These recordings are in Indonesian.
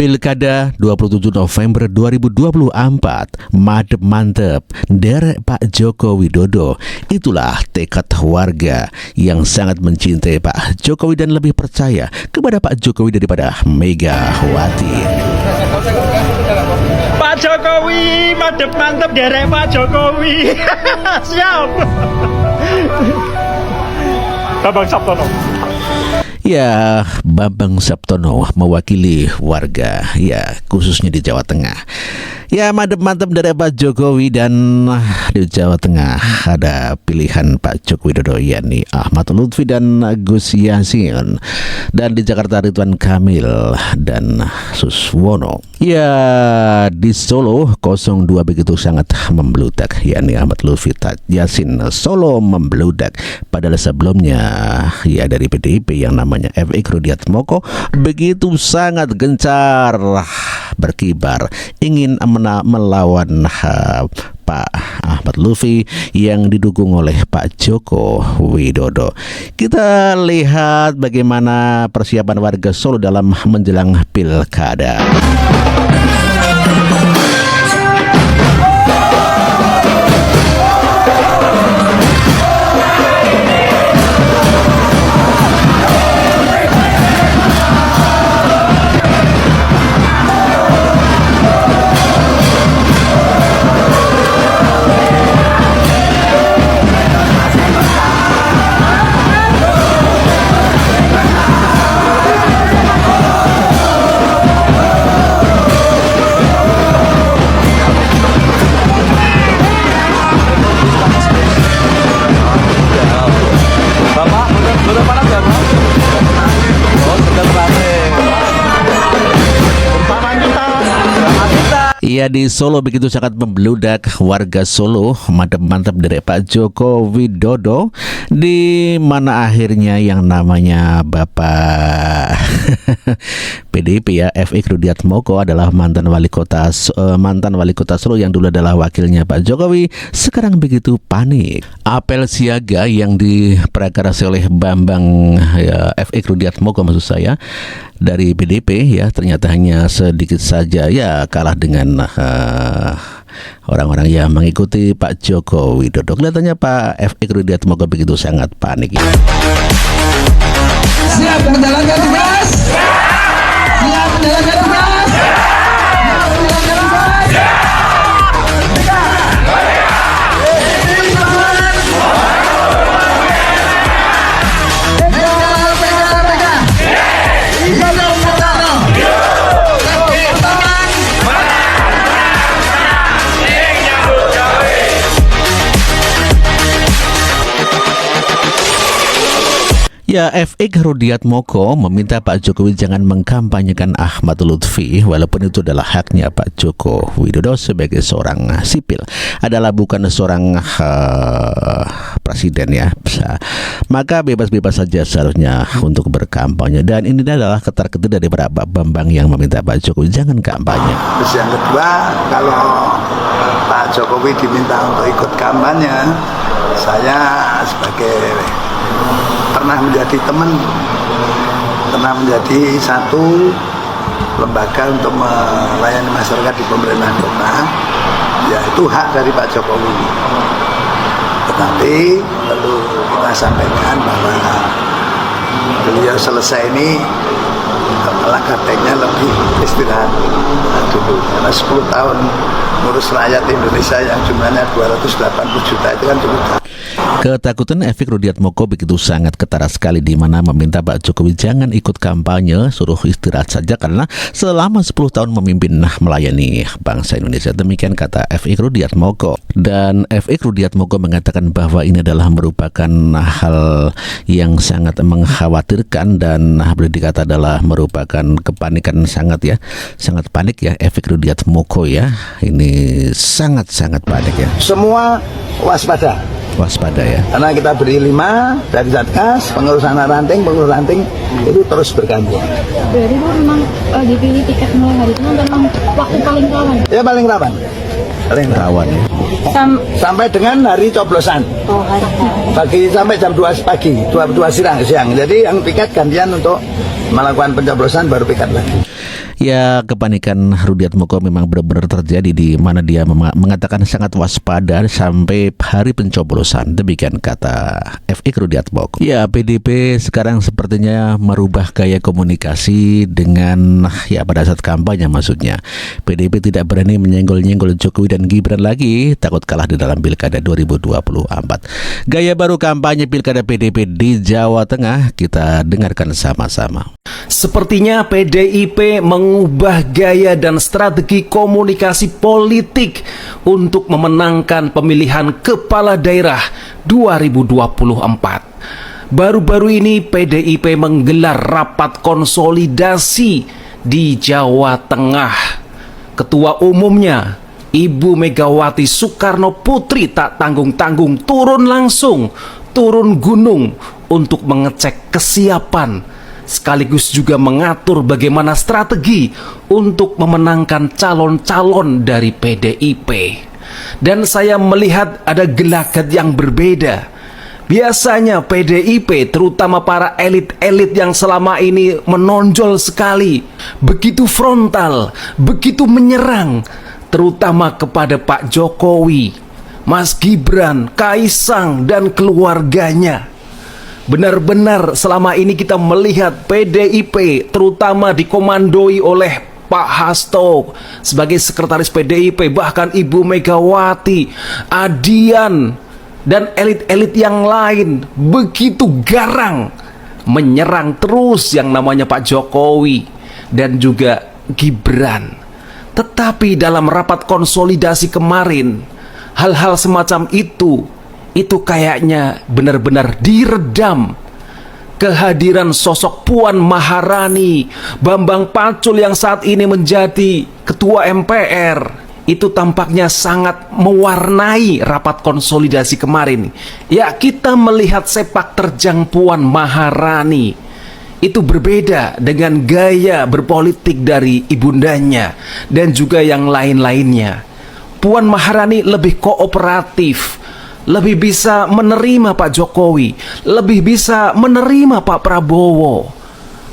Pilkada 27 November 2024, mantep derek Pak Joko Widodo. Itulah tekad warga yang sangat mencintai Pak Jokowi dan lebih percaya kepada Pak Jokowi daripada Megawati. Pak Jokowi, mantep derek Pak Jokowi. Siap. Bambang Saptono. Ya, Bambang Saptono mewakili warga, ya khususnya di Jawa Tengah. Ya, mantap dari Pak Jokowi, dan di Jawa Tengah ada pilihan Pak Joko Widodo, yakni Ahmad Lutfi dan Gus Yassin. Dan di Jakarta Ridwan Kamil dan Suswono. Ya, di Solo 02 begitu sangat membludak, yakni Ahmad Lutfi Yassin. Solo membludak, padahal sebelumnya ya dari PDIP yang namanya FX Rudiatmoko begitu sangat gencar berkibar ingin melawan Pak Ahmad Lutfi yang didukung oleh Pak Joko Widodo. Kita lihat bagaimana persiapan warga Solo dalam menjelang pilkada. Ya, di Solo begitu sangat membludak warga Solo, mantap dari Pak Joko Widodo, di mana akhirnya yang namanya Bapak PDIP ya FX Rudiatmoko adalah mantan wali kota Solo yang dulu adalah wakilnya Pak Jokowi, sekarang begitu panik. Apel siaga yang diprakarasi oleh Bambang ya, FX Rudiatmoko maksud saya dari PDIP ya ternyata hanya sedikit saja ya kalah dengan orang-orang yang mengikuti Pak Joko Widodo. Kelihatannya Pak FX Rudiatmoko begitu sangat panik ya. Siap menjalankan tugas? Siap menjalankan tugas? Siap menjalankan tugas? Ya, FX Rudiatmoko meminta Pak Jokowi jangan mengkampanyekan Ahmad Lutfi, walaupun itu adalah haknya Pak Joko Widodo sebagai seorang sipil, adalah bukan seorang presiden ya. Maka bebas-bebas saja seharusnya untuk berkampanye, dan ini adalah ketar-ketir dari Pak Bambang yang meminta Pak Jokowi jangan kampanye. Terus yang kedua, kalau Pak Jokowi diminta untuk ikut kampanye, saya sebagai pernah menjadi teman, pernah menjadi satu lembaga untuk melayani masyarakat di pemerintahan kota, ya itu hak dari Pak Jokowi. Tetapi perlu kita sampaikan bahwa beliau selesai ini langkah baiknya lebih istirahat dulu, karena 10 tahun ngurus rakyat Indonesia yang jumlahnya 280 juta itu kan cukup. Ketakutan FX Rudiatmoko begitu sangat ketara sekali, di mana meminta Pak Jokowi jangan ikut kampanye, suruh istirahat saja karena selama 10 tahun memimpin melayani bangsa Indonesia. Demikian kata FX Rudiatmoko. Dan FX Rudiatmoko mengatakan bahwa ini adalah merupakan hal yang sangat mengkhawatirkan dan boleh dikata adalah merupakan kepanikan sangat panik ya FX Rudiatmoko ya. Ini sangat panik ya. Semua waspada Ya. Karena kita beri 5 dari Satgas, pengurus ranting itu terus berganti. Berarti itu memang dipilih tiket mulai hari itu memang waktu paling rawan? Ya paling rawan. rawan ya. Sampai dengan hari coblosan. Pagi sampai jam 2 pagi, 2 siang. Jadi yang piket gantian untuk melakukan pencoblosan baru piket lagi. Ya, kepanikan Rudiatmoko memang benar-benar terjadi, di mana dia mengatakan sangat waspada sampai hari pencoblosan. Demikian kata FX Rudiatmoko. Ya, PDIP sekarang sepertinya merubah gaya komunikasi dengan pada saat kampanye maksudnya. PDIP tidak berani menyenggol-nyenggol Jokowi dan Gibran lagi, takut kalah di dalam Pilkada 2024. Gaya baru kampanye Pilkada PDIP di Jawa Tengah kita dengarkan sama-sama. Sepertinya PDIP mengubah gaya dan strategi komunikasi politik untuk memenangkan pemilihan kepala daerah 2024. Baru-baru ini PDIP menggelar rapat konsolidasi di Jawa Tengah. Ketua umumnya Ibu Megawati Soekarno Putri tak tanggung-tanggung turun gunung untuk mengecek kesiapan, sekaligus juga mengatur bagaimana strategi untuk memenangkan calon-calon dari PDIP. Dan saya melihat ada gelagat yang berbeda. Biasanya PDIP, terutama para elit-elit yang selama ini menonjol sekali, begitu frontal, begitu menyerang, terutama kepada Pak Jokowi, Mas Gibran, Kaisang, dan keluarganya. Benar-benar selama ini kita melihat PDIP terutama dikomandoi oleh Pak Hasto sebagai sekretaris PDIP, bahkan Ibu Megawati, Adian, dan elit-elit yang lain begitu garang menyerang terus yang namanya Pak Jokowi dan juga Gibran. Tetapi dalam rapat konsolidasi kemarin, hal-hal semacam itu kayaknya benar-benar diredam. Kehadiran sosok Puan Maharani, Bambang Pacul yang saat ini menjadi Ketua MPR, itu tampaknya sangat mewarnai rapat konsolidasi kemarin. Ya, kita melihat sepak terjang Puan Maharani itu berbeda dengan gaya berpolitik dari ibundanya dan juga yang lain-lainnya. Puan Maharani lebih kooperatif, lebih bisa menerima Pak Jokowi, lebih bisa menerima Pak Prabowo.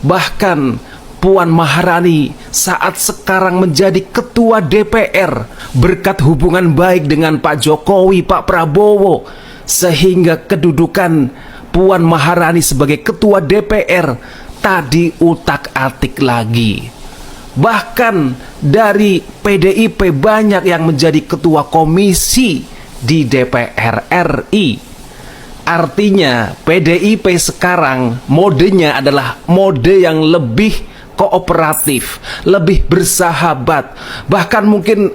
Bahkan Puan Maharani saat sekarang menjadi ketua DPR berkat hubungan baik dengan Pak Jokowi, Pak Prabowo, sehingga kedudukan Puan Maharani sebagai ketua DPR tadi utak-atik lagi. Bahkan dari PDIP banyak yang menjadi ketua komisi di DPR RI. Artinya PDIP sekarang modenya adalah mode yang lebih kooperatif, lebih bersahabat. Bahkan mungkin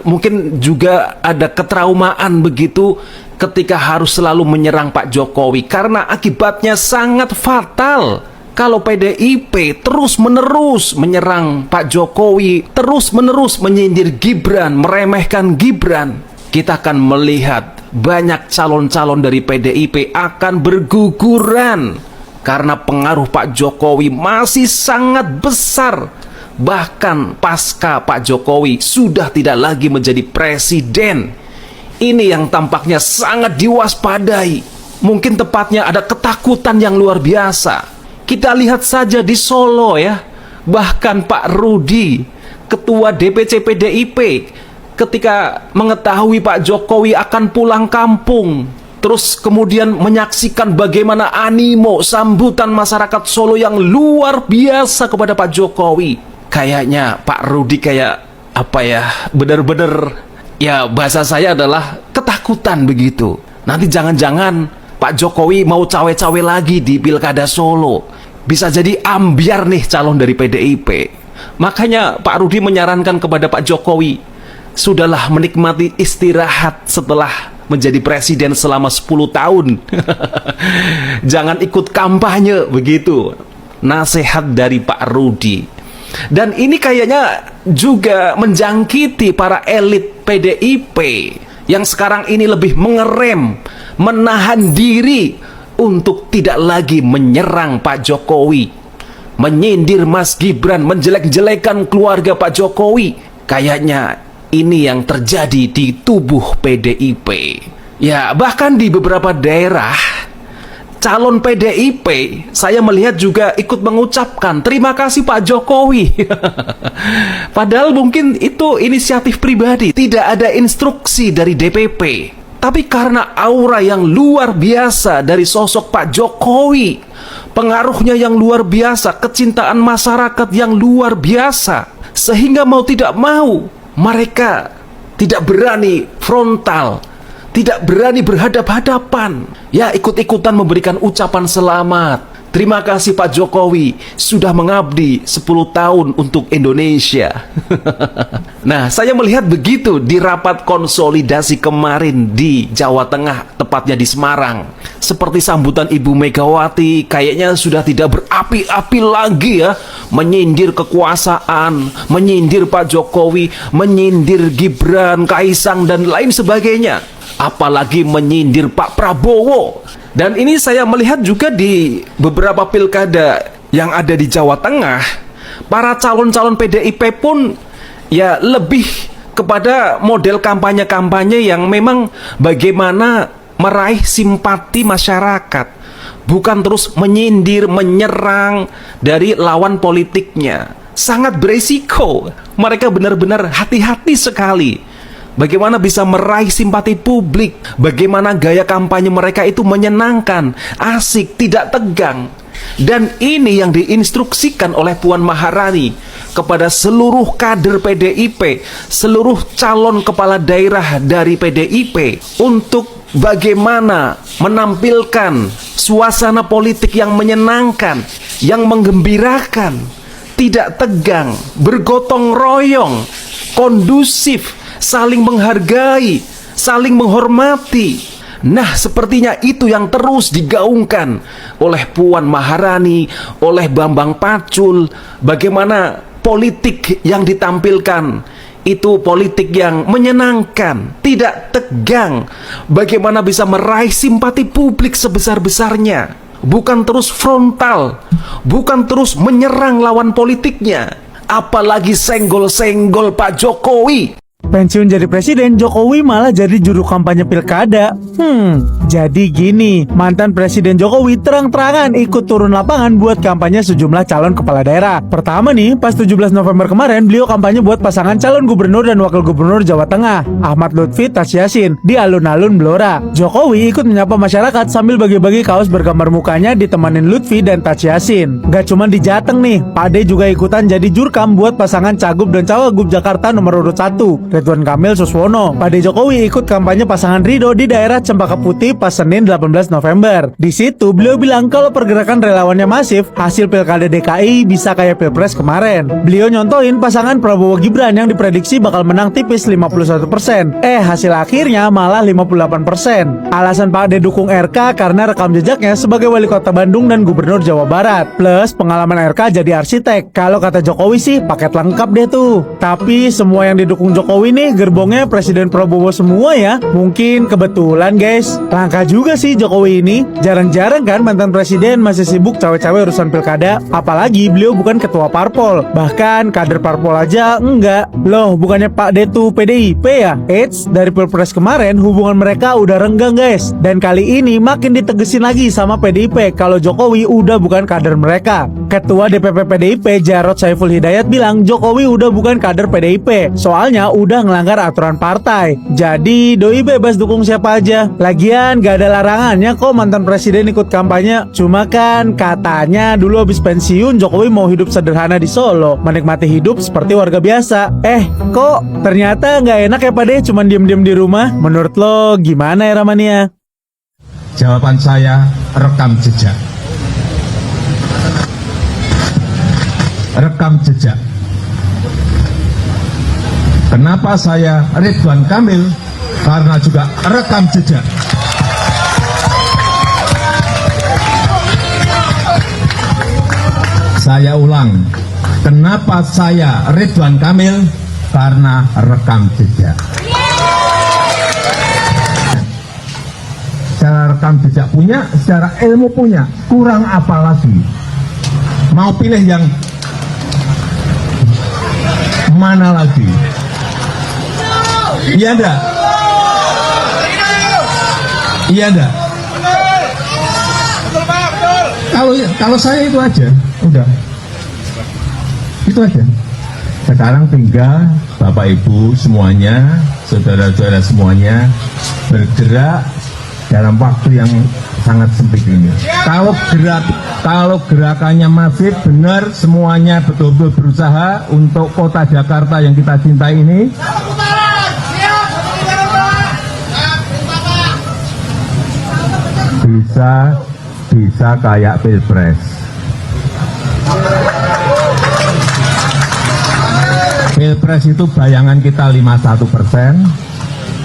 mungkin juga ada ketraumaan begitu ketika harus selalu menyerang Pak Jokowi, karena akibatnya sangat fatal. Kalau PDIP terus-menerus menyerang Pak Jokowi, terus-menerus menyindir Gibran, meremehkan Gibran, kita akan melihat banyak calon-calon dari PDIP akan berguguran karena pengaruh Pak Jokowi masih sangat besar. Bahkan pasca Pak Jokowi sudah tidak lagi menjadi presiden. Ini yang tampaknya sangat diwaspadai. Mungkin tepatnya ada ketakutan yang luar biasa. Kita lihat saja di Solo ya. Bahkan Pak Rudi, Ketua DPC PDIP, ketika mengetahui Pak Jokowi akan pulang kampung, terus kemudian menyaksikan bagaimana animo sambutan masyarakat Solo yang luar biasa kepada Pak Jokowi. Kayaknya Pak Rudi benar-benar, ya bahasa saya adalah ketakutan begitu. Nanti jangan-jangan Pak Jokowi mau cawe-cawe lagi di Pilkada Solo. Bisa jadi ambyar nih calon dari PDIP. Makanya Pak Rudi menyarankan kepada Pak Jokowi, sudahlah menikmati istirahat setelah menjadi presiden selama 10 tahun. Jangan ikut kampanye begitu. Nasihat dari Pak Rudi. Dan ini kayaknya juga menjangkiti para elit PDIP yang sekarang ini lebih mengerem, menahan diri untuk tidak lagi menyerang Pak Jokowi, menyindir Mas Gibran, menjelek-jelekan keluarga Pak Jokowi. Kayaknya ini yang terjadi di tubuh PDIP. Ya, bahkan di beberapa daerah calon PDIP saya melihat juga ikut mengucapkan terima kasih Pak Jokowi. Padahal mungkin itu inisiatif pribadi, tidak ada instruksi dari DPP. Tapi karena aura yang luar biasa dari sosok Pak Jokowi, pengaruhnya yang luar biasa, kecintaan masyarakat yang luar biasa, sehingga mau tidak mau mereka tidak berani frontal, tidak berani berhadap-hadapan. Ya, ikut-ikutan memberikan ucapan selamat. Terima kasih Pak Jokowi sudah mengabdi 10 tahun untuk Indonesia. Nah, saya melihat begitu di rapat konsolidasi kemarin di Jawa Tengah, tepatnya di Semarang. Seperti sambutan Ibu Megawati, kayaknya sudah tidak berapi-api lagi ya, menyindir kekuasaan, menyindir Pak Jokowi, menyindir Gibran, Kaisang dan lain sebagainya. Apalagi menyindir Pak Prabowo. Dan ini saya melihat juga di beberapa pilkada yang ada di Jawa Tengah, para calon-calon PDIP pun ya lebih kepada model kampanye-kampanye yang memang bagaimana meraih simpati masyarakat, bukan terus menyindir, menyerang dari lawan politiknya. Sangat beresiko. Mereka benar-benar hati-hati sekali. Bagaimana bisa meraih simpati publik, bagaimana gaya kampanye mereka itu menyenangkan, asik, tidak tegang. Dan ini yang diinstruksikan oleh Puan Maharani kepada seluruh kader PDIP, seluruh calon kepala daerah dari PDIP, untuk bagaimana menampilkan suasana politik yang menyenangkan, yang menggembirakan, tidak tegang, bergotong royong, kondusif, saling menghargai, saling menghormati. Nah, sepertinya itu yang terus digaungkan oleh Puan Maharani, oleh Bambang Pacul. Bagaimana politik yang ditampilkan itu politik yang menyenangkan, tidak tegang. Bagaimana bisa meraih simpati publik sebesar-besarnya, bukan terus frontal, bukan terus menyerang lawan politiknya, apalagi senggol-senggol Pak Jokowi. Pensiun jadi presiden, Jokowi malah jadi juru kampanye pilkada. Jadi gini, mantan Presiden Jokowi terang-terangan ikut turun lapangan buat kampanye sejumlah calon kepala daerah. Pertama nih, pas 17 November kemarin, beliau kampanye buat pasangan calon gubernur dan wakil gubernur Jawa Tengah, Ahmad Lutfi, Tas Yassin, di alun-alun Blora. Jokowi ikut menyapa masyarakat sambil bagi-bagi kaos bergambar mukanya ditemanin Lutfi dan Tas Yassin. Gak cuma di Jateng nih, Pak D juga ikutan jadi jurkam buat pasangan Cagup dan Cawagup Jakarta nomor urut 1, Ridwan Kamil Suswono. Pak D Jokowi ikut kampanye pasangan Ridho di daerah Cempaka Putih pas Senin 18 November. Di situ beliau bilang kalau pergerakan relawannya masif, hasil pilkada DKI bisa kayak pilpres kemarin. Beliau nyontohin pasangan Prabowo Gibran yang diprediksi bakal menang tipis 51%. Hasil akhirnya malah 58%. Alasan Pak D dukung RK karena rekam jejaknya sebagai wali kota Bandung dan gubernur Jawa Barat, plus pengalaman RK jadi arsitek. Kalau kata Jokowi sih paket lengkap deh tuh. Tapi semua yang didukung Jokowi nih gerbongnya Presiden Prabowo semua ya. Mungkin kebetulan guys. Langka juga sih Jokowi ini. Jarang-jarang kan mantan presiden masih sibuk cawe-cawe urusan pilkada. Apalagi beliau bukan ketua parpol, bahkan kader parpol aja enggak. Loh, bukannya Pak D tuh PDIP ya? Eits, dari pilpres kemarin hubungan mereka udah renggang guys. Dan kali ini makin ditegesin lagi sama PDIP kalau Jokowi udah bukan kader mereka. Ketua DPP PDIP Jarod Saiful Hidayat bilang Jokowi udah bukan kader PDIP, soalnya udah ngelanggar aturan partai. Jadi doi bebas dukung siapa aja. Lagian gak ada larangannya kok mantan presiden ikut kampanye. Cuma kan katanya dulu habis pensiun Jokowi mau hidup sederhana di Solo, menikmati hidup seperti warga biasa. Kok ternyata gak enak ya Pak D cuman diem-diem di rumah? Menurut lo gimana ya Ramania? Jawaban saya rekam jejak. Rekam jejak. Kenapa saya Ridwan Kamil? Karena juga rekam jejak. Saya ulang, kenapa saya Ridwan Kamil? Karena rekam jejak. Secara rekam jejak punya, secara ilmu punya, kurang apa lagi? Mau pilih yang mana lagi? Iya enggak? Iya enggak? Kalau saya itu aja, udah. Itu aja. Sekarang tinggal Bapak Ibu semuanya, saudara-saudara semuanya bergerak dalam waktu yang sangat sempit ini. Kalau gerakannya masif, benar semuanya betul-betul berusaha untuk kota Jakarta yang kita cintai ini. Bisa kayak Pilpres. Pilpres itu bayangan kita 51%,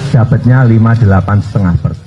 dapatnya 58,5%.